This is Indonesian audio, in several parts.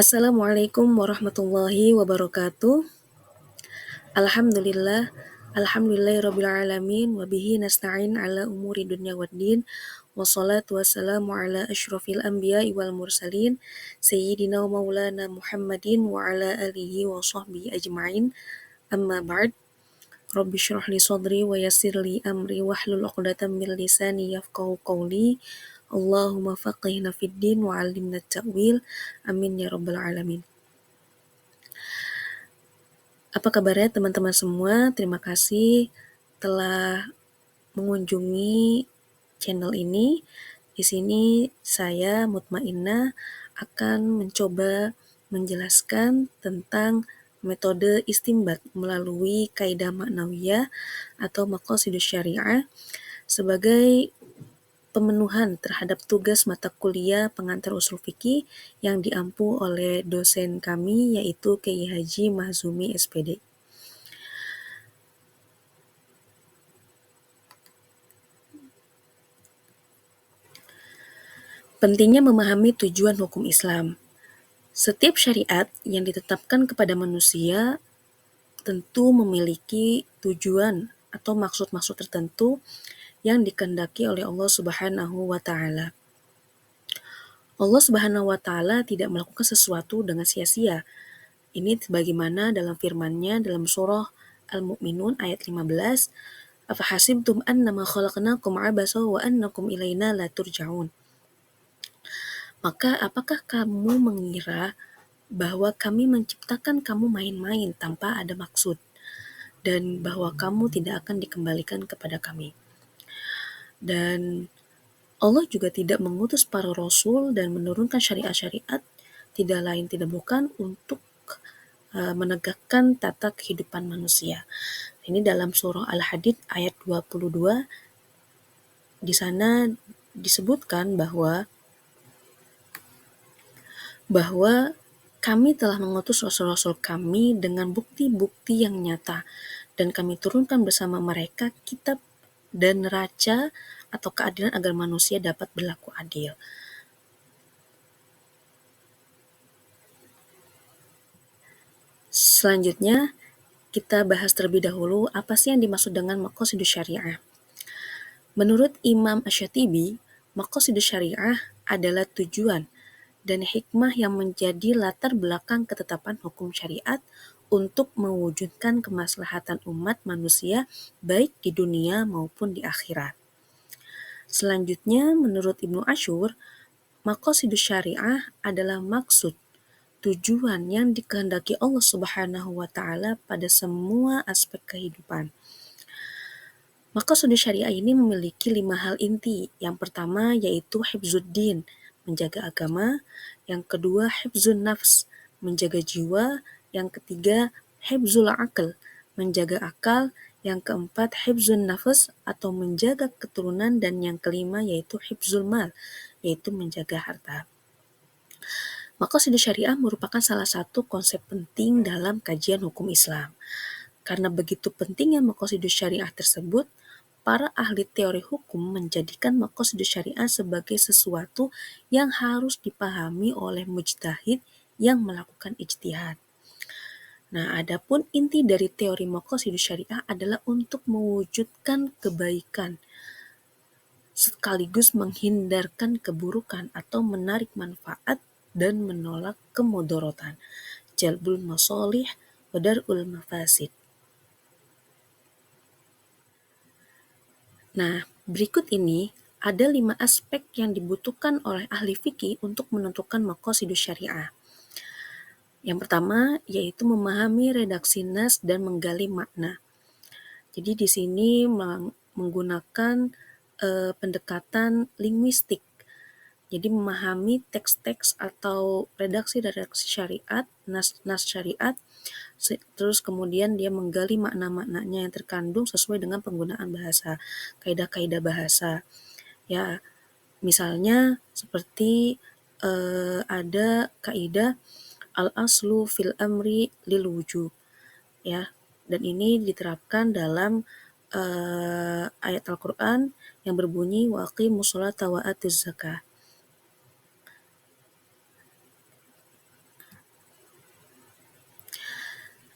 Assalamualaikum warahmatullahi wabarakatuh. Alhamdulillah, alhamdulillahirabbil alamin wa bihi nasta'in ala umuri dunya waddin. Wassalatu wassalamu ala asyrofil anbiya'i wal mursalin sayyidina wa maulana Muhammadin wa ala alihi wa sahbihi ajma'in. Amma ba'd. Rabbi syrah li sadri wa yassir li amri wahlul 'uqdatam min lisani yafqahu qawli. Allahumma faqihna fid din wa 'allimna at-ta'wil. Amin ya rabbal alamin. Apa kabarnya teman-teman semua? Terima kasih telah mengunjungi channel ini. Di sini saya Mutmainnah akan mencoba menjelaskan tentang metode istinbat melalui kaidah ma'nawiyah atau maqasidus syariah sebagai pemenuhan terhadap tugas mata kuliah pengantar usul fikih yang diampu oleh dosen kami yaitu Kiai Haji Mahzumi SPD. Pentingnya memahami tujuan hukum Islam. Setiap syariat yang ditetapkan kepada manusia tentu memiliki tujuan atau maksud-maksud tertentu yang dikehendaki oleh Allah Subhanahu wa taala. Allah Subhanahu wa taala tidak melakukan sesuatu dengan sia-sia. Ini sebagaimana dalam firman-Nya dalam surah Al-Mu'minun ayat 15, "Afahasibtum annama khalaqnakum 'abasa wa annakum ilaina la turja'un." Maka apakah kamu mengira bahwa kami menciptakan kamu main-main tanpa ada maksud dan bahwa kamu tidak akan dikembalikan kepada kami? Dan Allah juga tidak mengutus para rasul dan menurunkan syariat-syariat tidak lain tidak bukan untuk menegakkan tata kehidupan manusia. Ini dalam surah Al-Hadid ayat 22, di sana disebutkan bahwa kami telah mengutus rasul-rasul kami dengan bukti-bukti yang nyata dan kami turunkan bersama mereka kitab dan neraca atau keadilan agar manusia dapat berlaku adil. Selanjutnya, kita bahas terlebih dahulu apa sih yang dimaksud dengan maqasidus syariah. Menurut Imam Asy-Syatibi, maqasidus syariah adalah tujuan dan hikmah yang menjadi latar belakang ketetapan hukum syariat untuk mewujudkan kemaslahatan umat manusia baik di dunia maupun di akhirat. Selanjutnya, menurut Ibnu Asyur, maqasidus syariah adalah maksud, tujuan yang dikehendaki Allah Subhanahu wa taala pada semua aspek kehidupan. Maqasidus syariah ini memiliki 5 hal inti. Yang pertama yaitu hifzuddin, menjaga agama. Yang kedua hifzun nafs, menjaga jiwa. Yang ketiga hifzul aql, menjaga akal. Yang keempat hifzun nafs atau menjaga keturunan. Dan yang kelima yaitu hifzul mal, yaitu menjaga harta. Maqasidus syariah merupakan salah satu konsep penting dalam kajian hukum Islam. Karena begitu pentingnya maqasidus syariah tersebut, para ahli teori hukum menjadikan maqasidus syariah sebagai sesuatu yang harus dipahami oleh mujtahid yang melakukan ijtihad. Nah, adapun inti dari teori maqasidus syariah adalah untuk mewujudkan kebaikan sekaligus menghindarkan keburukan atau menarik manfaat dan menolak kemudorotan. Jalbul masolih wa dar'ul mafasid. Nah, berikut ini ada 5 aspek yang dibutuhkan oleh ahli fikih untuk menentukan maqasidus syariah. Yang pertama yaitu memahami redaksi nas dan menggali makna. Jadi di sini menggunakan pendekatan linguistik. Jadi memahami teks-teks atau redaksi-redaksi syariat, nas syariat, terus kemudian dia menggali makna-maknanya yang terkandung sesuai dengan penggunaan bahasa, kaidah-kaidah bahasa. Ya, misalnya seperti ada kaidah al-aslu fil amri lil wujub, ya. Dan ini diterapkan dalam ayat Al-Qur'an yang berbunyi wa aqimus sholata wa atuz zakah.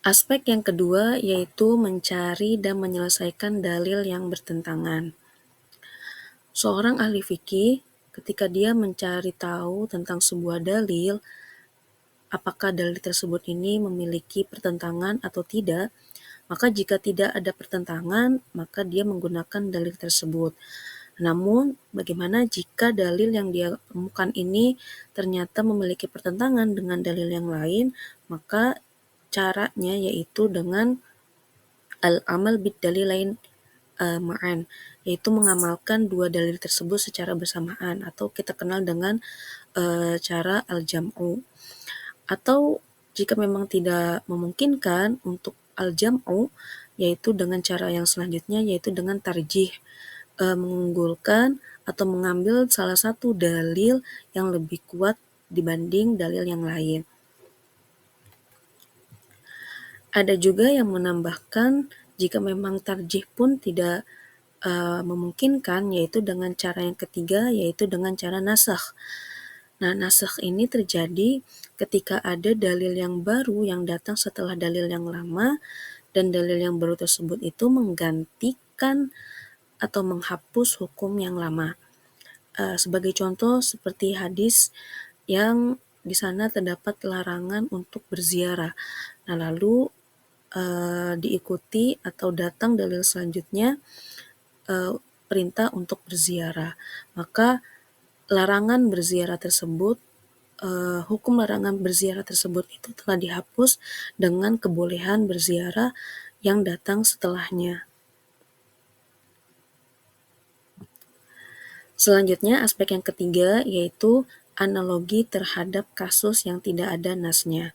Aspek yang kedua yaitu mencari dan menyelesaikan dalil yang bertentangan. Seorang ahli fikih ketika dia mencari tahu tentang sebuah dalil, apakah dalil tersebut ini memiliki pertentangan atau tidak, maka jika tidak ada pertentangan, maka dia menggunakan dalil tersebut. Namun, bagaimana jika dalil yang dia temukan ini ternyata memiliki pertentangan dengan dalil yang lain, maka caranya yaitu dengan al-amal bid-dalilain ma'an, yaitu mengamalkan dua dalil tersebut secara bersamaan atau kita kenal dengan cara al-jam'u. Atau jika memang tidak memungkinkan untuk al-jam'u, yaitu dengan cara yang selanjutnya yaitu dengan tarjih, mengunggulkan atau mengambil salah satu dalil yang lebih kuat dibanding dalil yang lain. Ada juga yang menambahkan jika memang tarjih pun tidak memungkinkan, yaitu dengan cara yang ketiga, yaitu dengan cara nasakh. Nah, nasakh ini terjadi ketika ada dalil yang baru yang datang setelah dalil yang lama, dan dalil yang baru tersebut itu menggantikan atau menghapus hukum yang lama. Sebagai contoh seperti hadis yang di sana terdapat larangan untuk berziarah. Nah, lalu diikuti atau datang dalil selanjutnya perintah untuk berziarah. Maka larangan berziarah tersebut, hukum larangan berziarah tersebut itu telah dihapus dengan kebolehan berziarah yang datang setelahnya. Selanjutnya, aspek yang ketiga yaitu analogi terhadap kasus yang tidak ada nasnya.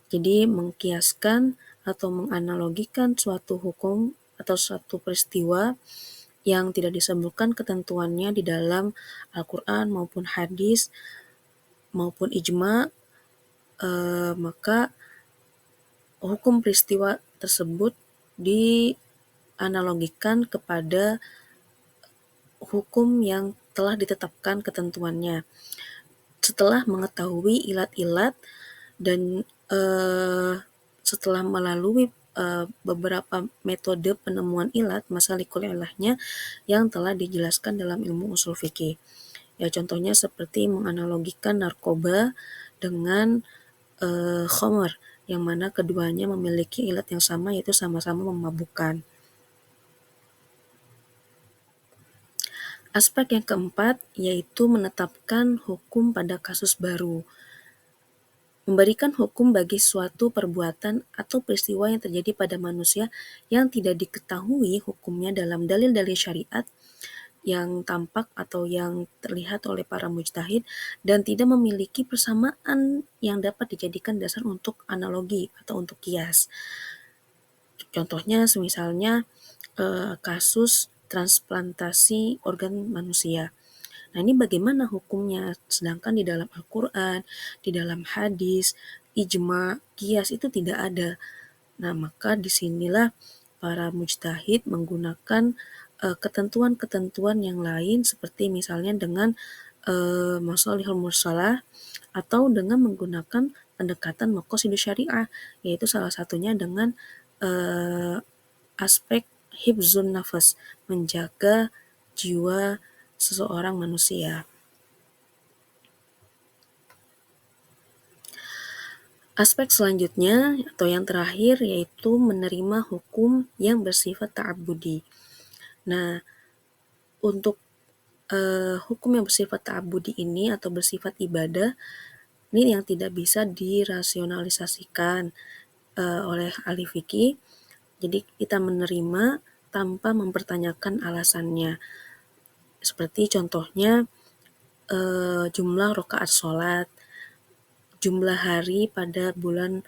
Jadi mengkiaskan atau menganalogikan suatu hukum atau suatu peristiwa yang tidak disebutkan ketentuannya di dalam Al-Quran maupun hadis maupun ijma, maka hukum peristiwa tersebut dianalogikan kepada hukum yang telah ditetapkan ketentuannya. Setelah mengetahui ilat-ilat dan setelah melalui beberapa metode penemuan ilat, masalikul ilahnya yang telah dijelaskan dalam ilmu usul fikih. Ya, contohnya seperti menganalogikan narkoba dengan khamar, yang mana keduanya memiliki ilat yang sama, yaitu sama-sama memabukkan. Aspek yang keempat yaitu menetapkan hukum pada kasus baru. Memberikan hukum bagi suatu perbuatan atau peristiwa yang terjadi pada manusia yang tidak diketahui hukumnya dalam dalil-dalil syariat yang tampak atau yang terlihat oleh para mujtahid dan tidak memiliki persamaan yang dapat dijadikan dasar untuk analogi atau untuk kias. Contohnya semisalnya kasus transplantasi organ manusia. Nah, ini bagaimana hukumnya? Sedangkan di dalam Al-Quran, di dalam hadis, ijma, kias itu tidak ada. Nah, maka disinilah para mujtahid menggunakan ketentuan-ketentuan yang lain seperti misalnya dengan masalihul mursalah atau dengan menggunakan pendekatan maqasidus syariah, yaitu salah satunya dengan aspek hifzun nafas, menjaga jiwa seseorang manusia. Aspek selanjutnya atau yang terakhir yaitu menerima hukum yang bersifat ta'abbudi. Nah, untuk hukum yang bersifat ta'abbudi ini atau bersifat ibadah, ini yang tidak bisa dirasionalisasikan oleh ahli fikih. Jadi kita menerima tanpa mempertanyakan alasannya. Seperti contohnya jumlah rakaat sholat, jumlah hari pada bulan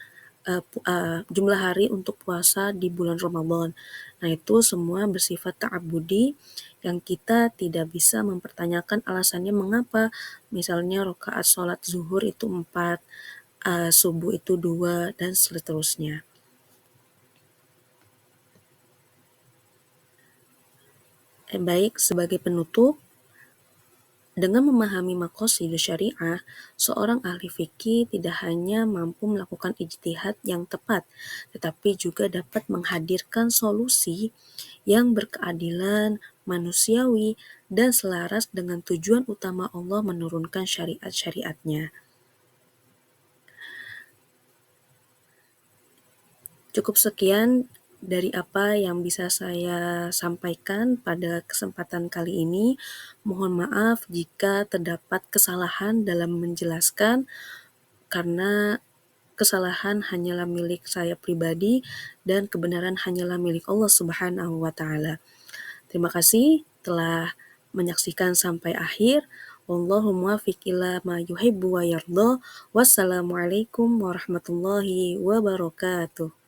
jumlah hari untuk puasa di bulan Ramadan. Nah, itu semua bersifat ta'abbudi yang kita tidak bisa mempertanyakan alasannya mengapa. Misalnya rakaat sholat zuhur itu 4, subuh itu 2, dan seterusnya. Baik, sebagai penutup, Dengan memahami maqasidus syariah, seorang ahli fikih tidak hanya mampu melakukan ijtihad yang tepat, tetapi juga dapat menghadirkan solusi yang berkeadilan, manusiawi, dan selaras dengan tujuan utama Allah menurunkan syariat-syariatnya. Cukup sekian dari apa yang bisa saya sampaikan pada kesempatan kali ini. Mohon maaf jika terdapat kesalahan dalam menjelaskan, karena kesalahan hanyalah milik saya pribadi dan kebenaran hanyalah milik Allah Subhanahu wa Ta'ala. Terima kasih telah menyaksikan sampai akhir. Wallahu muwaffiq ila ma yuhibbu wa yardha. Wassalamualaikum warahmatullahi wabarakatuh.